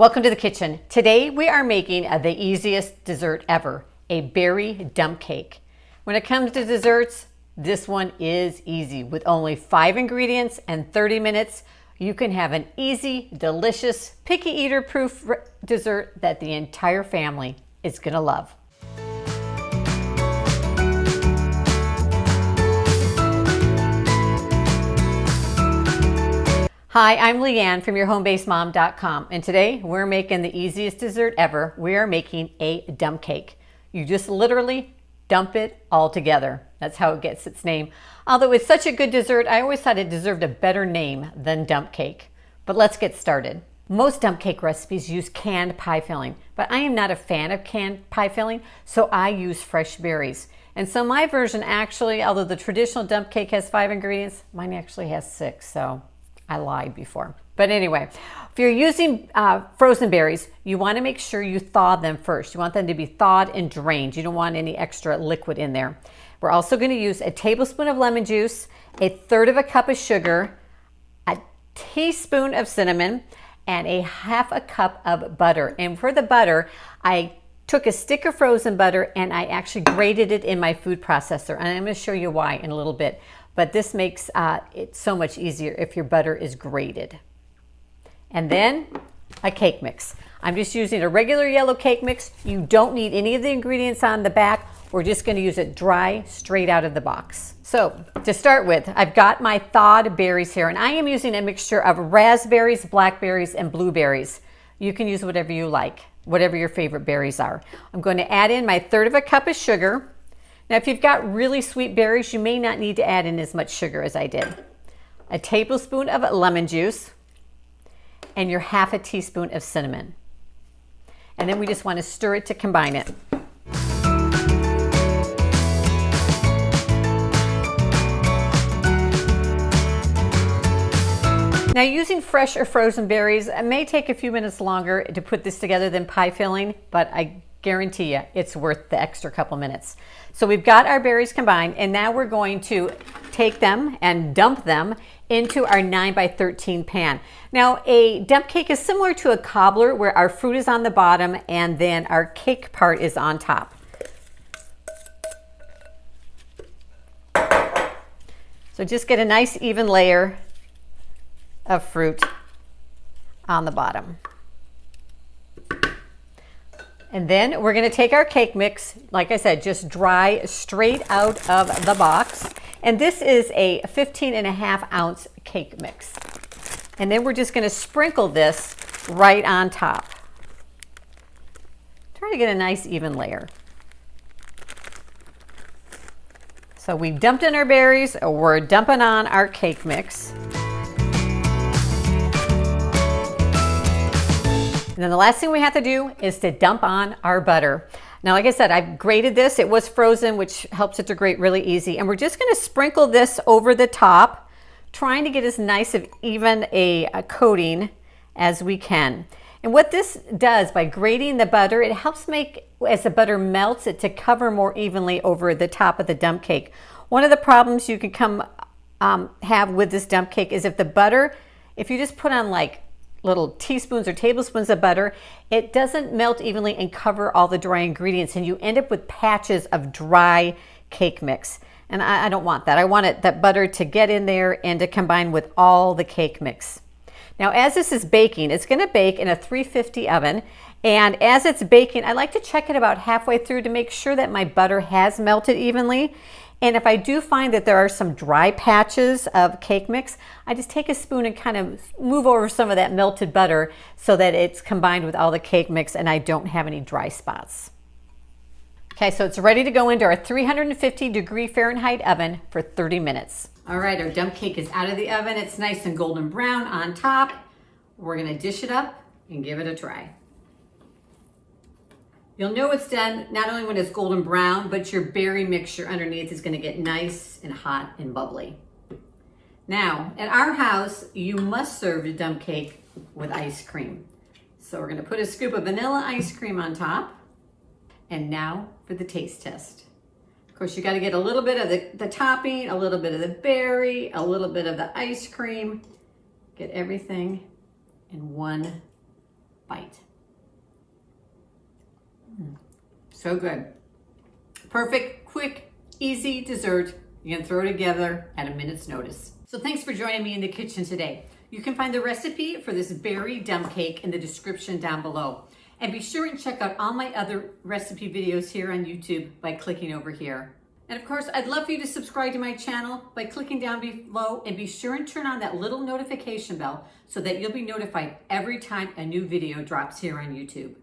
Welcome to the kitchen. Today we are making the easiest dessert ever, a berry dump cake. When it comes to desserts, this one is easy. With only 5 ingredients and 30 minutes, you can have an easy, delicious, picky eater proof dessert that the entire family is going to love. Hi, I'm Leanne from yourhomebased.com, and today we're making the easiest dessert ever. We are making a dump cake. You just literally dump it all together. That's how it gets its name. Although it's such a good dessert, I always thought it deserved a better name than dump cake. But let's get started. Most dump cake recipes use canned pie filling, but I am not a fan of canned pie filling, so I use fresh berries. And so my version actually, although the traditional dump cake has 5 ingredients, mine actually has 6, so I lied before. But anyway, if you're using frozen berries, you want to make sure you thaw them first. You want them to be thawed and drained. You don't want any extra liquid in there. We're also going to use a tablespoon of lemon juice, 1/3 cup of sugar, a teaspoon of cinnamon, and 1/2 cup of butter. And for the butter, I took a stick of frozen butter and I actually grated it in my food processor. And I'm going to show you why in a little bit. But this makes it so much easier if your butter is grated. And then a cake mix. I'm just using a regular yellow cake mix. You don't need any of the ingredients on the back. We're just going to use it dry, straight out of the box. So to start with, I've got my thawed berries here, and I am using a mixture of raspberries, blackberries, and blueberries. You can use whatever you like, whatever your favorite berries are. I'm going to add in my 1/3 cup of sugar. Now, if you've got really sweet berries, you may not need to add in as much sugar as I did. A tablespoon of lemon juice and your 1/2 teaspoon of cinnamon. And then we just want to stir it to combine it. Now, using fresh or frozen berries, it may take a few minutes longer to put this together than pie filling, but I guarantee you it's worth the extra couple minutes. So we've got our berries combined, and now we're going to take them and dump them into our 9x13 pan. Now, a dump cake is similar to a cobbler where our fruit is on the bottom and then our cake part is on top. So just get a nice even layer of fruit on the bottom. And then we're going to take our cake mix, like I said, just dry straight out of the box. And this is a 15.5 ounce cake mix. And then we're just going to sprinkle this right on top. Try to get a nice even layer. So we dumped in our berries, we're dumping on our cake mix. And then the last thing we have to do is to dump on our butter. Now, like I said, I've grated this. It was frozen, which helps it to grate really easy. And we're just going to sprinkle this over the top, trying to get as nice of even a coating as we can. And what this does by grating the butter, it helps make, as the butter melts, it to cover more evenly over the top of the dump cake. One of the problems you can have with this dump cake is if the butter, if you just put on like little teaspoons or tablespoons of butter, it doesn't melt evenly and cover all the dry ingredients, and you end up with patches of dry cake mix. And I don't want that. I want that butter to get in there and to combine with all the cake mix. Now, as this is baking, it's going to bake in a 350 oven. And as it's baking, I like to check it about halfway through to make sure that my butter has melted evenly. And if I do find that there are some dry patches of cake mix, I just take a spoon and kind of move over some of that melted butter so that it's combined with all the cake mix and I don't have any dry spots. Okay, so it's ready to go into our 350-degree Fahrenheit oven for 30 minutes. All right, our dump cake is out of the oven. It's nice and golden brown on top. We're gonna dish it up and give it a try. You'll know it's done not only when it's golden brown, but your berry mixture underneath is going to get nice and hot and bubbly. Now, at our house, you must serve the dump cake with ice cream. So we're going to put a scoop of vanilla ice cream on top. And now for the taste test. Of course, you got to get a little bit of the topping, a little bit of the berry, a little bit of the ice cream. Get everything in one bite. So good. Perfect, quick, easy dessert. You can throw it together at a minute's notice. So thanks for joining me in the kitchen today. You can find the recipe for this berry dump cake in the description down below. And be sure and check out all my other recipe videos here on YouTube by clicking over here. And of course, I'd love for you to subscribe to my channel by clicking down below, and be sure and turn on that little notification bell so that you'll be notified every time a new video drops here on YouTube.